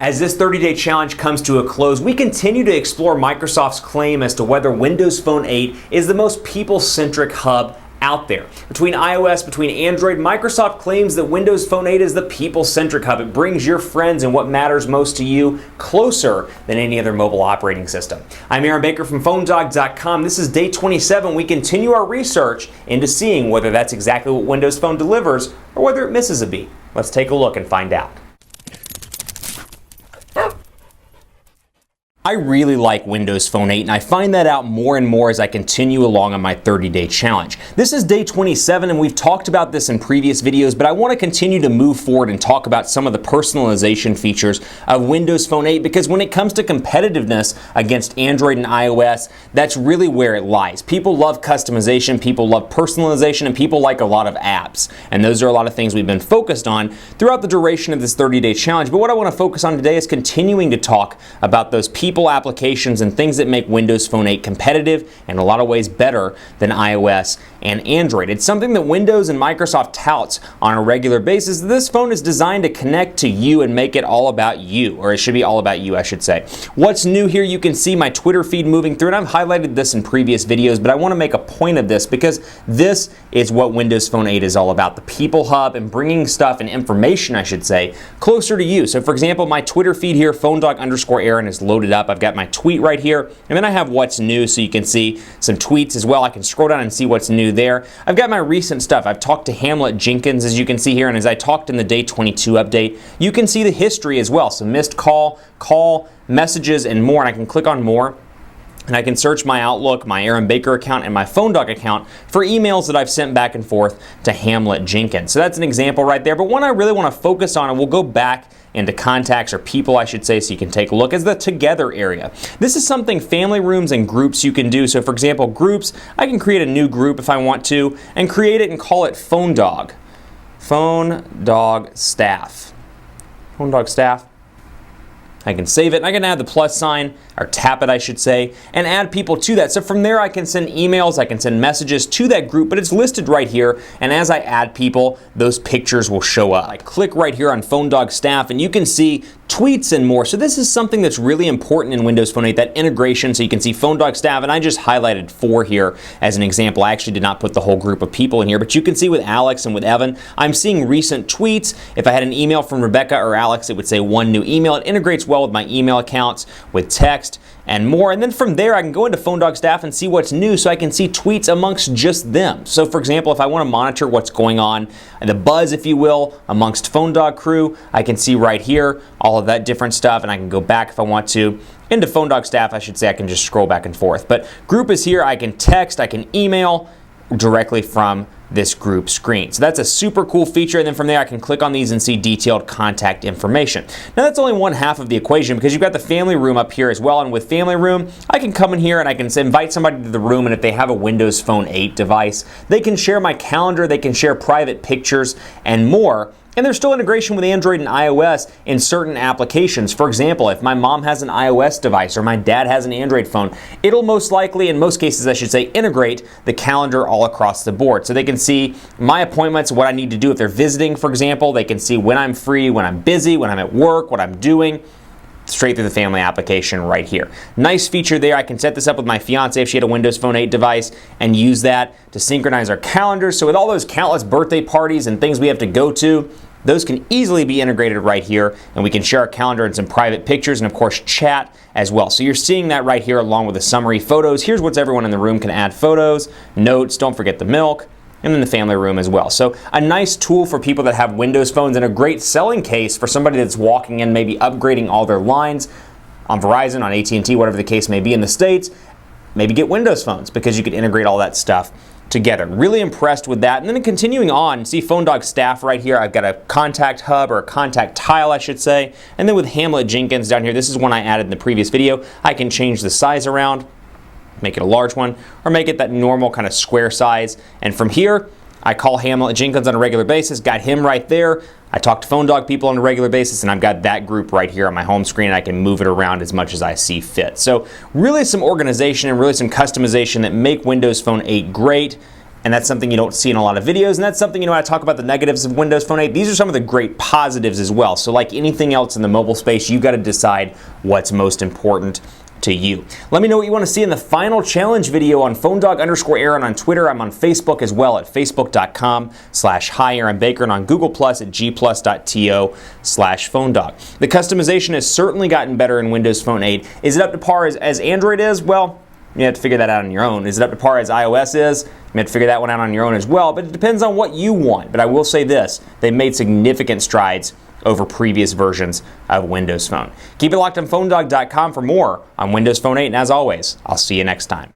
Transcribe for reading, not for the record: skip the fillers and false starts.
As this 30-day challenge comes to a close, we continue to explore Microsoft's claim as to whether Windows Phone 8 is the most people-centric hub out there. Between iOS, between Android, Microsoft claims that Windows Phone 8 is the people-centric hub. It brings your friends and what matters most to you closer than any other mobile operating system. I'm Aaron Baker from PhoneDog.com. This is day 27. We continue our research into seeing whether that's exactly what Windows Phone delivers or whether it misses a beat. Let's take a look and find out. I really like Windows Phone 8, and I find that out more and more as I continue along on my 30-day challenge. This is day 27, and we've talked about this in previous videos, but I want to continue to move forward and talk about some of the personalization features of Windows Phone 8, because when it comes to competitiveness against Android and iOS, that's really where it lies. People love customization, people love personalization, and people like a lot of apps. And those are a lot of things we've been focused on throughout the duration of this 30-day challenge. But what I want to focus on today is continuing to talk about those people applications and things that make Windows Phone 8 competitive and in a lot of ways better than iOS and Android. It's something that Windows and Microsoft touts on a regular basis. This phone is designed to connect to you and make it all about you, or it should be all about you, I should say. What's new here? You can see my Twitter feed moving through, and I've highlighted this in previous videos, but I want to make a point of this because this is what Windows Phone 8 is all about, the People Hub and bringing stuff and information, I should say, closer to you. So for example, my Twitter feed here, PhoneDog_Aaron, is loaded up. I've got my tweet right here, and then I have what's new, so you can see some tweets as well. I can scroll down and see what's new there. I've got my recent stuff. I've talked to Hamlet Jenkins, as you can see here, and as I talked in the day 22 update, you can see the history as well. So missed call, messages, and more, and I can click on more. And I can search my Outlook, my Aaron Baker account, and my PhoneDog account for emails that I've sent back and forth to Hamlet Jenkins. So that's an example right there. But one I really want to focus on, and we'll go back into contacts, or people I should say, so you can take a look, is the together area. This is something family rooms and groups you can do. So for example, groups, I can create a new group if I want to, and create it and call it PhoneDog. PhoneDog Staff. PhoneDog Staff. I can save it, and I can add the plus sign, or tap it I should say, and add people to that. So from there I can send emails, I can send messages to that group, but it's listed right here, and as I add people, those pictures will show up. I click right here on PhoneDog Staff, and you can see tweets and more. So this is something that's really important in Windows Phone 8, that integration, so you can see PhoneDog Staff, and I just highlighted 4 here as an example. I actually did not put the whole group of people in here, but you can see with Alex and with Evan, I'm seeing recent tweets. If I had an email from Rebecca or Alex, it would say one new email. It integrates well with my email accounts, with text, and more. And then from there, I can go into PhoneDog Staff and see what's new, so I can see tweets amongst just them. So for example, if I want to monitor what's going on, the buzz, if you will, amongst PhoneDog crew, I can see right here all of that different stuff, and I can go back if I want to. Into PhoneDog Staff, I should say, I can just scroll back and forth. But group is here, I can text, I can email directly from this group screen. So that's a super cool feature, and then from there I can click on these and see detailed contact information. Now that's only one half of the equation, because you've got the family room up here as well, and with family room I can come in here and I can invite somebody to the room, and if they have a Windows Phone 8 device, they can share my calendar, they can share private pictures and more. And there's still integration with Android and iOS in certain applications. For example, if my mom has an iOS device or my dad has an Android phone, it'll most likely, in most cases I should say, integrate the calendar all across the board. So they can see my appointments, what I need to do if they're visiting, for example. They can see when I'm free, when I'm busy, when I'm at work, what I'm doing, straight through the family application right here. Nice feature there. I can set this up with my fiance if she had a Windows Phone 8 device and use that to synchronize our calendars. So with all those countless birthday parties and things we have to go to, those can easily be integrated right here, and we can share our calendar and some private pictures, and of course chat as well. So you're seeing that right here along with the summary photos. Here's what's everyone in the room can add: photos, notes, don't forget the milk, and then the family room as well. So a nice tool for people that have Windows phones, and a great selling case for somebody that's walking in, maybe upgrading all their lines on Verizon, on AT&T, whatever the case may be in the States. Maybe get Windows phones, because you could integrate all that stuff together. Really impressed with that. And then continuing on, see PhoneDog Staff right here. I've got a contact hub, or a contact tile I should say. And then with Hamlet Jenkins down here, this is one I added in the previous video. I can change the size around, make it a large one, or make it that normal kind of square size. And from here, I call Hamlet Jenkins on a regular basis, got him right there. I talk to PhoneDog people on a regular basis, and I've got that group right here on my home screen, and I can move it around as much as I see fit. So really some organization and really some customization that make Windows Phone 8 great. and that's something you don't see in a lot of videos, and that's something, when I talk about the negatives of Windows Phone 8, these are some of the great positives as well. So like anything else in the mobile space, you got to decide what's most important to you. Let me know what you want to see in the final challenge video on PhoneDog_Aaron on Twitter. I'm on Facebook as well at facebook.com/HiAaronBaker and on Google Plus at gplus.to/PhoneDog. The customization has certainly gotten better in Windows Phone 8. Is it up to par as Android is? Well, you have to figure that out on your own. Is it up to par as iOS is? You have to figure that one out on your own as well, but it depends on what you want. But I will say this, they've made significant strides over previous versions of Windows Phone. Keep it locked on PhoneDog.com for more on Windows Phone 8, and as always, I'll see you next time.